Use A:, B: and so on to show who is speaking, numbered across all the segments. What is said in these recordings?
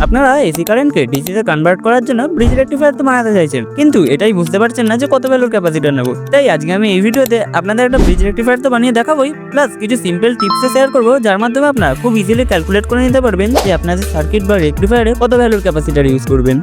A: আপনারা এসি কারেন্টকে ডিসিতে কনভার্ট করার জন্য ব্রিজ রেক্টিফায়ার তো বানাতে চাইছেন, কিন্তু এটাই বুঝতে পারছেন না যে কত ভ্যালুর ক্যাপাসিটর নেব। তাই আজকে আমি এই ভিডিওতে আপনাদের একটা ব্রিজ রেক্টিফায়ার তো বানিয়ে দেখাবোই, প্লাস কিছু সিম্পল টিপস শেয়ার করবো যার মাধ্যমে আপনারা খুব ইজিলি ক্যালকুলেট করে নিতে পারবেন যে আপনাদের সার্কিট বা রেক্টিফায়ারে কত ভ্যালুর ক্যাপাসিটর ইউজ করবেন।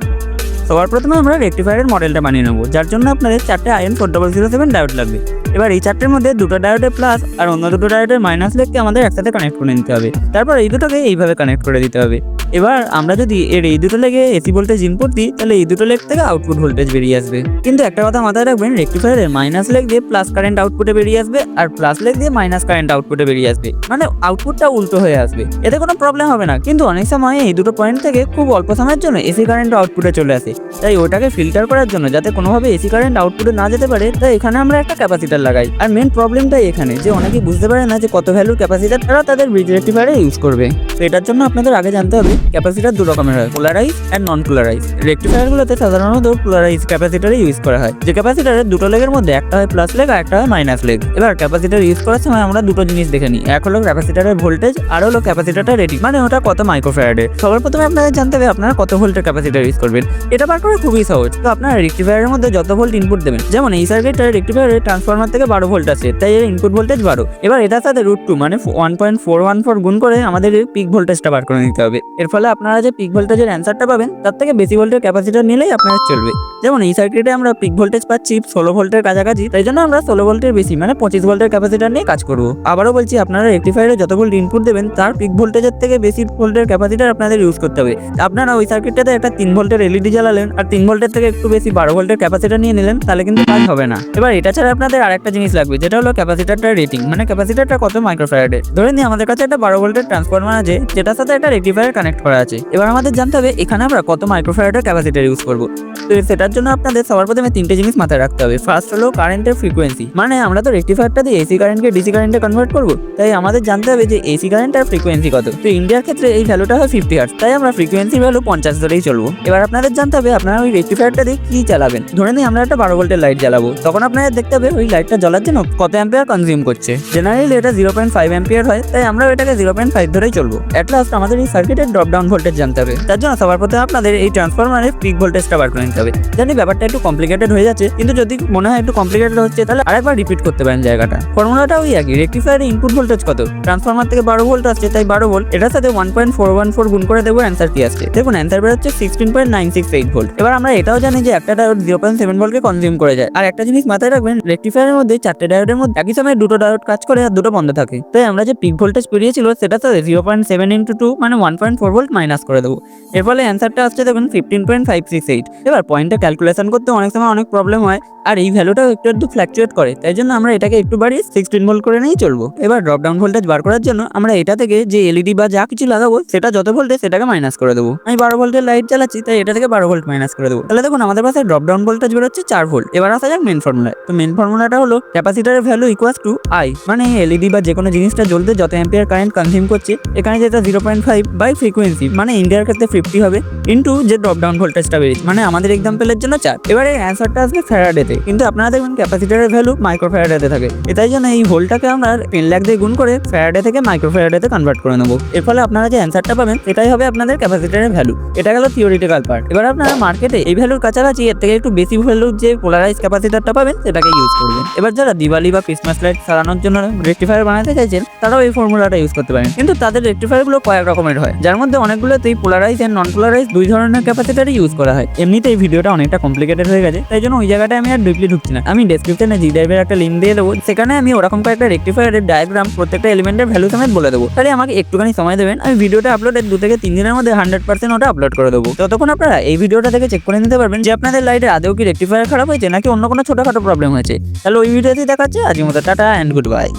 A: সবার প্রথমে আমরা রেক্টিফায়ারের মডেলটা বানিয়ে নেবো, যার জন্য আপনাদের 4টে আয়ন 4007 ডায়োড লাগবে। এবার এই 4টের মধ্যে দুটো ডায়োডের প্লাস আর অন্য দুটো ডায়োডের মাইনাস লেগকে আমাদের একসাথে কানেক্ট করে নিতে হবে। তারপর এই দুটোকে এইভাবে কানেক্ট করে দিতে হবে। এবার আমরা যদি এই দুটো লেগে এসি ভোল্টেজ ইনপুট দিই, তাহলে এই দুটো লেগ থেকে আউটপুট ভোল্টেজ বেরিয়ে আসবে। কিন্তু একটা কথা মাথায় রাখবেন, রেক্টিফায়ারের মাইনাস লেগ দিয়ে প্লাস কারেন্ট আউটপুটে বেরিয়ে আসবে, আর প্লাস লেগ দিয়ে মাইনাস কারেন্ট আউটপুটে বেরিয়ে আসবে, মানে আউটপুটটা উল্টো হয়ে আসবে। এতে কোনো প্রবলেম হবে না, কিন্তু অনেক সময় এই দুটো পয়েন্ট থেকে খুব অল্প সময়ের জন্য এসি কারেন্ট আউটপুটে চলে আসে। তাই ওটাকে ফিল্টার করার জন্য যাতে কোনোভাবে এসি কারেন্ট আউটপুটে না যেতে পারে, তাই এখানে আমরা একটা ক্যাপাসিটর লাগাই। আর মেন প্রবলেমটাই এখানে যে অনেকেই বুঝতে পারে না যে কত ভ্যালুর ক্যাপাসিটর তারা তাদের ব্রিজ রেক্টিফায়ারে ইউজ করবে। তো এটার জন্য আপনাদের আগে জানতে হবে ক্যাপাসিটর দু রকমের হয়, পোলারাইজ এন্ড নন পোলারাইজ। রেক্টিফায়ারগুলোতে সাধারণত পোলারাইজ ক্যাপাসিটরে ইউজ করা হয়, যে ক্যাপাসিটরের দুটো লেগের মধ্যে একটা হয় প্লাস লেগ আর একটা হয় মাইনাস লেগ। এবার ক্যাপাসিটর ইউজ করার সময় আমরা দুটো জিনিস দেখে নিই, এক হলো ক্যাপাসিটরের ভোল্টেজ আর হলো ক্যাপাসিটরটা রেটিং, মানে ওটা কত মাইক্রোফ্যারাডের। সবার প্রথমে আপনাদের জানতে হবে আপনারা কত ভোল্টের ক্যাপাসিটর ইউজ করবেন। এটা বার করা খুবই সহজ। তো আপনারা রেক্টিফায়ারের মধ্যে যত ভোল্ট ইনপুট দেবেন, যেমন এই সার্কিটটার রেক্টিফায়ারের ট্রান্সফরমার থেকে 12 ভোল্ট আছে, তাই এর ইনপুট ভোল্টেজ 12। এবার এটার সাথে √2 মানে 1.414 গুণ করে আমাদের পিক ভোল্টেজটা বার করে নিতে হবে। এর ফলে আপনারা যে পিক ভোল্টেজের অ্যান্সারটা পাবেন তার থেকে বেশি ভোল্টের ক্যাপাসিটর নিলেই আপনাদের চলবে। যেমন এই সার্কিটে আমরা পিক ভোল্টেজ পাচ্ছি 16 ভোল্টের কাছাকাছি, তাই জন্য আমরা 16 ভোল্টের বেশি মানে 25 ভোল্টের ক্যাপাসিটর নিয়ে কাজ করব। আবারও বলছি, আপনারা রেক্টিফায়ারে যত ভোল্ট ইনপুট দেবেন তার পিক ভোল্টেজের থেকে বেশি ভোল্টের ক্যাপাসিটর আপনাদের ইউজ করতে হবে। আপনারা ওই সার্কিটটাতে একটা 3 ভোল্টের এলইডি জ্বালালেন আর 3 ভোল্টের থেকে একটু বেশি 12 ভোল্টের ক্যাপাসিটর নিয়ে নিলেন, তাহলে কিন্তু কাজ হবে না। এবার এটা ছাড়া আপনাদের আরেকটা জিনিস লাগবে, যেটা হলো ক্যাপাসিটরটার রেটিং, মানে ক্যাপাসিটরটা কত মাইক্রোফ্যারাডের। ধরে নিই আমাদের কাছে একটা 12 ভোল্টের ট্রান্সফরমার আছে, যেটার সাথে একটা রেক্টিফায়ার কানেক্ট করা আছে। এবার আমাদের জানতে হবে এখানে আমরা কত মাইক্রোফ্যারাডের ক্যাপাসিটর ইউজ করব। তো সেটার জন্য আপনাদের সবার প্রথমে 3টে জিনিস মাথায় রাখতে হবে। ফার্স্ট হলো কারেন্টের ফ্রিকোয়েন্সি, মানে আমরা তো রেক্টিফায়ারটা দিয়ে এসি কারেন্টকে ডিসি কারেন্টে কনভার্ট করব, তাই আমাদের জানতে হবে যে এসি কারেন্টের ফ্রিকোয়েন্সি কত। তো ইন্ডিয়ার ক্ষেত্রে এই ভ্যালুটা হয় 50 হার্টজ, তাই আমরা ফ্রিকোয়েন্সি ভ্যালু 50 ধরেই চলবো। এবার আপনাদের জানতে হবে আপনারা ওই রেক্টিফায়ারটা দিয়ে কি চালাবেন। ধরে নিই আমরা একটা 12 ভোল্টের লাইট জ্বালাবো, তখন আপনাদের দেখতে হবে ওই লাইটটা জ্বলার জন্য কত অ্যাম্পিয়ার কনজিউম করছে। জেনারেলি এটা 0.5 অ্যাম্পিয়ার হয়, তাই আমরা এটাকে 0.5 ধরেই চলবো। এট লাস্ট আমাদের এই সার্কিটের ড্রপ ডাউন ভোল্টেজ জানতে হবে, তার জন্য সবার প্রথমে আপনাদের এই ট্রান্সফরমারের পিক ভোল্টেজটা বার করে নিতে হবে। জানি ব্যাপারটা একটু কমপ্লিকেটেড হয়ে যাচ্ছে, কিন্তু যদি মনে হয় একটু কমপ্লিকেটেড হচ্ছে তাহলে আরেকবার রিপিট করতে পারেন জায়গাটা। ফর্মুলাটা ওই একই, রেক্টিফায়ারের ইনপুট ভোল্টেজ কত, ট্রান্সফরমার থেকে 12 ভোল্ট আসছে তাই 12 ভোল্ট, এটার সাথে 1.414 গুণ করে দেবো, অ্যান্সার কি আসছে দেখুন। অ্যান্সার বের হচ্ছে 16.968 ভোল্ট। এবার আমরা এটাও জানি যে একটা ডায়োড 0.7 ভোল্টকে কনজিউম করে যায়। আর একটা জিনিস মাথায় রাখবেন, রেক্টিফায়ারের মধ্যে 4টে ডায়োডের মধ্যে একই সময় দুটো ডায়োড কাজ করে আর দুটো বন্ধ থাকে, তাই আমরা যে পিক ভোল্টেজ পেরিয়েছিল সেটার সাথে 0.7 × 2 মানে 1.4 ভোল্ট মাইনাস করে দেবো। এর ফলে অ্যান্সারটা আসছে দেখুন 15.568। এবার পয়েন্টটা ক্যালকুলেশন করতে অনেক সময় অনেক প্রবলেম হয়, আর এই ভ্যালুটাও একটু ফ্ল্যাকচুয়েট করে, তাই জন্য আমরা এটাকে একটু বাড়িয়ে 16 ভোল্ট করে নিয়েই চলবো। এবার ড্রপ ডাউন ভোল্টেজ বার করার জন্য আমরা এটা থেকে যে এলইডি বা যা কিছু লাগাবো সেটা যত ভোল্টেজ সেটাকে মাইনাস করে দেবো। আমি 12 ভোল্টের লাইট চালাচ্ছি, তাই এটা থেকে 12 ভোল্ট মাইনাস করে দেবো। তাহলে দেখুন আমাদের পাশে ড্রপ ডাউন ভোল্টেজ বেরোচ্ছে 4 ভোল্ট। এবার আসা যাক মেন ফর্মুলায়। তো মেন ফর্মুলাটা হলো ক্যাপাসিটরের ভ্যালু ইকুয়ালস টু আই, মানে এলইডি বা যে কোনো জিনিসটা জ্বলতে যত অ্যাম্পিয়ার কারেন্ট কনজিউম করছে, এখানে যেটা 0.5 বাই ফ্রিকোয়েন্সি মানে ইন্ডিয়ার ক্ষেত্রে 50 হবে, ইন্টু যে ড্রপ ডাউন ভোল্টেজটা বেরিয়েছে, মানে আমাদের এক্সাম্পলের জন্য 4। এবারে অ্যান্সারটা আসবে ফ্যারাডেতে, কিন্তু আপনারা দেখবেন ক্যাপাসিটরের ভ্যালু মাইক্রোফ্যারাডেতে থাকে, এটাই জন্য এই ভোল্টটাকে আমরা 10 লাখ দিয়ে গুণ করে ফ্যারাডে থেকে মাইক্রোফ্যারাডেতে কনভার্ট করে নেবো। এর ফলে আপনারা যে অ্যান্সারটা পাবেন সেটাই হবে আপনাদের ক্যাপাসিটরের ভ্যালু। এটা গেল থিওরিটিক্যাল পার্ট। এবার আপনারা মার্কেটে এই ভ্যালুর কাছাকাছি এর থেকে একটু বেশি ভ্যালুর যে পোলারাইজ ক্যাপাসিটরটা পাবেন সেটাকে ইউজ করবেন। এবার যারা দিওয়ালি বা ক্রিসমাস লাইট সারানোর জন্য রেক্টিফায়ার বানাতে চাইছেন তারাও এই ফর্মুলাটা ইউজ করতে পারেন, কিন্তু তাদের রেক্টিফায়ারগুলো কয়েক রকমের হয়, যার মধ্যে অনেকগুলোতেই পোলারাইজ এন্ড নন পোলারাইজ দুই ধরনের ক্যাপাসিটরই ইউজ করা হয়। এমনিতে এই ভিডিওটা অনেকটা কমপ্লিকেটেড হয়ে গেছে, তাই জন্য ওই জায়গাটা আমি আর ডিপলি ঢুকছি না। আমি ডেসক্রিপশনে জি ড্রাইভের একটা লিঙ্ক দিয়ে দেবো, সেখানে আমি ওরকম কয়েকটা রেক্টিফায়ারের ডায়াগ্রাম প্রত্যেকটা এলিমেন্টের ভ্যালু সমেত বলে দেবো। তাহলে আমাকে একটুখানি সময় দেবেন, আমি ভিডিওটা আপলোডের 2 থেকে 3 দিনের মধ্যে 100% ওটা আপলোড করে দেবো। ততক্ষণ আপনারা এই ভিডিওটা থেকে চেক করে নিতে পারবেন যে আপনাদের লাইটে আদৌ কি রেক্টিফায়ার খারাপ হয়েছে নাকি অন্য কোনো ছোটখাটো প্রবলেম হয়েছে। তাহলে ওই ভিডিওতেই দেখাচ্ছে। আজকের মতো টাটা অ্যান্ড গুড বাই।